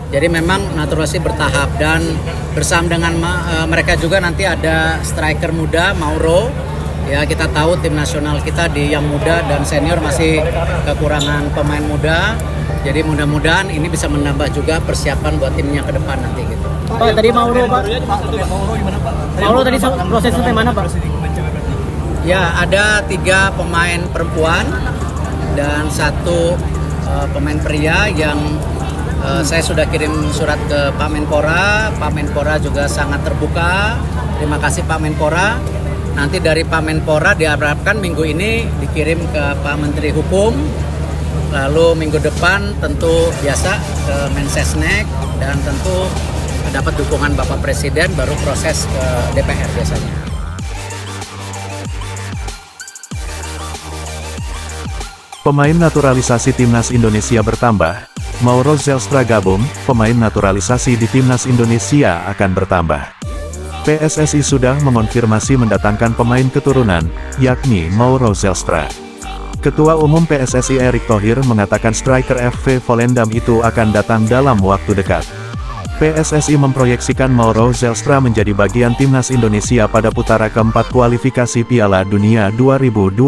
Jadi memang naturalisasi bertahap dan bersama dengan mereka juga nanti ada striker muda Mauro. Ya, kita tahu tim nasional kita di yang muda dan senior masih kekurangan pemain muda. Jadi mudah-mudahan ini bisa menambah juga persiapan buat timnya ke depan nanti gitu. Pak, tadi Mauro, Pak. Mauro tadi prosesnya sampai mana, Pak? Ya, ada 3 pemain perempuan dan 1 pemain pria yang saya sudah kirim surat ke Pak Menpora. Pak Menpora juga sangat terbuka. Terima kasih Pak Menpora. Nanti dari Pak Menpora diharapkan minggu ini dikirim ke Pak Menteri Hukum. Lalu minggu depan tentu biasa ke Mensesnek dan tentu dapat dukungan Bapak Presiden, baru proses ke DPR biasanya. Pemain naturalisasi Timnas Indonesia bertambah. Mauro Zelstra gabung, pemain naturalisasi di Timnas Indonesia akan bertambah. PSSI sudah mengonfirmasi mendatangkan pemain keturunan, yakni Mauro Zelstra. Ketua Umum PSSI Erick Thohir mengatakan striker FV Volendam itu akan datang dalam waktu dekat. PSSI memproyeksikan Mauro Zelstra menjadi bagian Timnas Indonesia pada putaran keempat kualifikasi Piala Dunia 2026.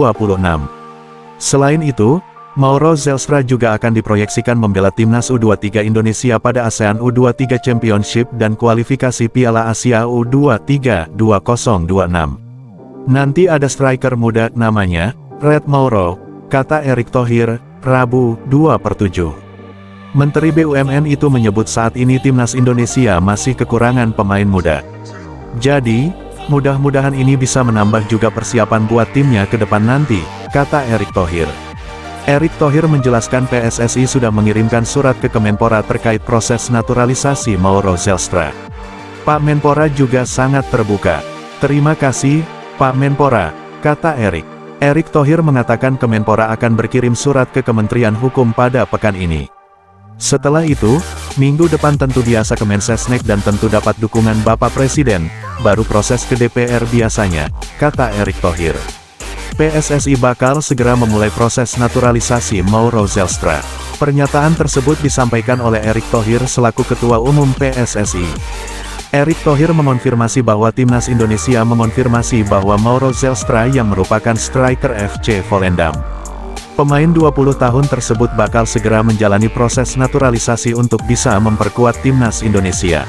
Selain itu, Mauro Zelstra juga akan diproyeksikan membela Timnas U23 Indonesia pada ASEAN U23 Championship dan kualifikasi Piala Asia U23 2026. Nanti ada striker muda namanya Red Mauro, kata Erick Thohir, Rabu, 2/7. Menteri BUMN itu menyebut saat ini Timnas Indonesia masih kekurangan pemain muda. Jadi, mudah-mudahan ini bisa menambah juga persiapan buat timnya ke depan nanti, kata Erick Thohir. Erick Thohir menjelaskan PSSI sudah mengirimkan surat ke Kemenpora terkait proses naturalisasi Mauro Zelstra. Pak Menpora juga sangat terbuka. Terima kasih, Pak Menpora, kata Erick. Erick Thohir mengatakan Kemenpora akan berkirim surat ke Kementerian Hukum pada pekan ini. Setelah itu, minggu depan tentu biasa ke Mensesnek dan tentu dapat dukungan Bapak Presiden, baru proses ke DPR biasanya, kata Erick Thohir. PSSI bakal segera memulai proses naturalisasi Mauro Zelstra. Pernyataan tersebut disampaikan oleh Erick Thohir selaku Ketua Umum PSSI. Erick Thohir mengonfirmasi bahwa Timnas Indonesia mengonfirmasi bahwa Mauro Zelstra yang merupakan striker FC Volendam. Pemain 20 tahun tersebut bakal segera menjalani proses naturalisasi untuk bisa memperkuat Timnas Indonesia.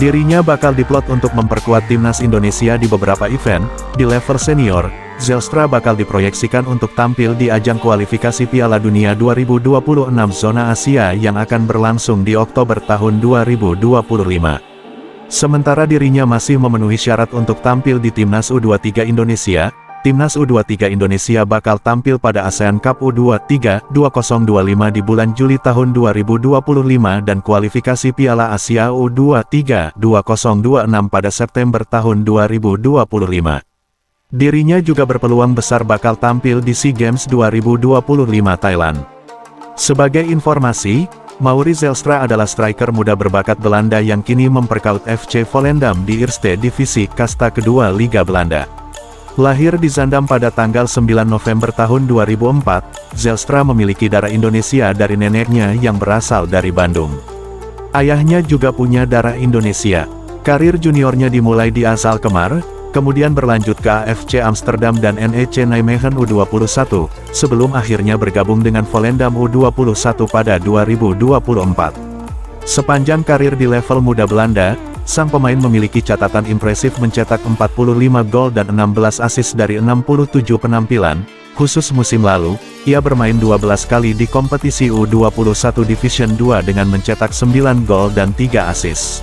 Dirinya bakal diplot untuk memperkuat Timnas Indonesia di beberapa event. Di level senior, Zelstra bakal diproyeksikan untuk tampil di ajang kualifikasi Piala Dunia 2026 zona Asia yang akan berlangsung di Oktober tahun 2025. Sementara dirinya masih memenuhi syarat untuk tampil di Timnas U23 Indonesia. Timnas U23 Indonesia bakal tampil pada ASEAN Cup U23 2025 di bulan Juli tahun 2025 dan kualifikasi Piala Asia U23 2026 pada September tahun 2025. Dirinya juga berpeluang besar bakal tampil di SEA Games 2025 Thailand. Sebagai informasi, Mauro Zelstra adalah striker muda berbakat Belanda yang kini memperkuat FC Volendam di Eerste Divisi kasta kedua Liga Belanda. Lahir di Zaandam pada tanggal 9 November tahun 2004, Zelstra memiliki darah Indonesia dari neneknya yang berasal dari Bandung. Ayahnya juga punya darah Indonesia. Karir juniornya dimulai di AZ Alkmaar, kemudian berlanjut ke AFC Amsterdam dan NEC Nijmegen U21, sebelum akhirnya bergabung dengan Volendam U21 pada 2024. Sepanjang karir di level muda Belanda, sang pemain memiliki catatan impresif mencetak 45 gol dan 16 assist dari 67 penampilan. Khusus musim lalu, ia bermain 12 kali di kompetisi U21 Division 2 dengan mencetak 9 gol dan 3 assist.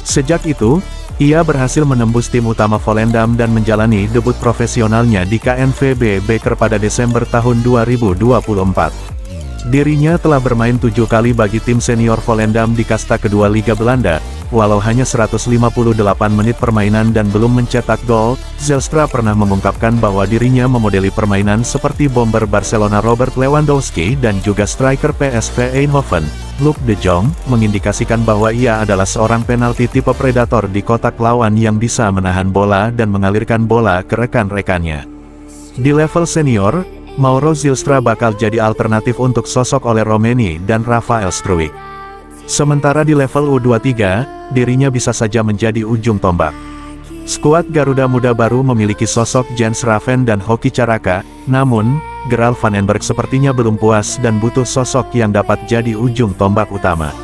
Sejak itu, ia berhasil menembus tim utama Volendam dan menjalani debut profesionalnya di KNVB Beker pada Desember tahun 2024. Dirinya telah bermain 7 kali bagi tim senior Volendam di kasta kedua Liga Belanda. Walau hanya 158 menit permainan dan belum mencetak gol, Zelstra pernah mengungkapkan bahwa dirinya memodeli permainan seperti bomber Barcelona Robert Lewandowski dan juga striker PSV Eindhoven, Luc de Jong, mengindikasikan bahwa ia adalah seorang penalti tipe predator di kotak lawan yang bisa menahan bola dan mengalirkan bola ke rekan-rekannya. Di level senior, Mauro Zelstra bakal jadi alternatif untuk sosok oleh Romeni dan Rafael Struijk. Sementara di level U23, dirinya bisa saja menjadi ujung tombak. Skuad Garuda Muda baru memiliki sosok Jens Raven dan Hoki Caraka, namun, Gerald Vandenberg sepertinya belum puas dan butuh sosok yang dapat jadi ujung tombak utama.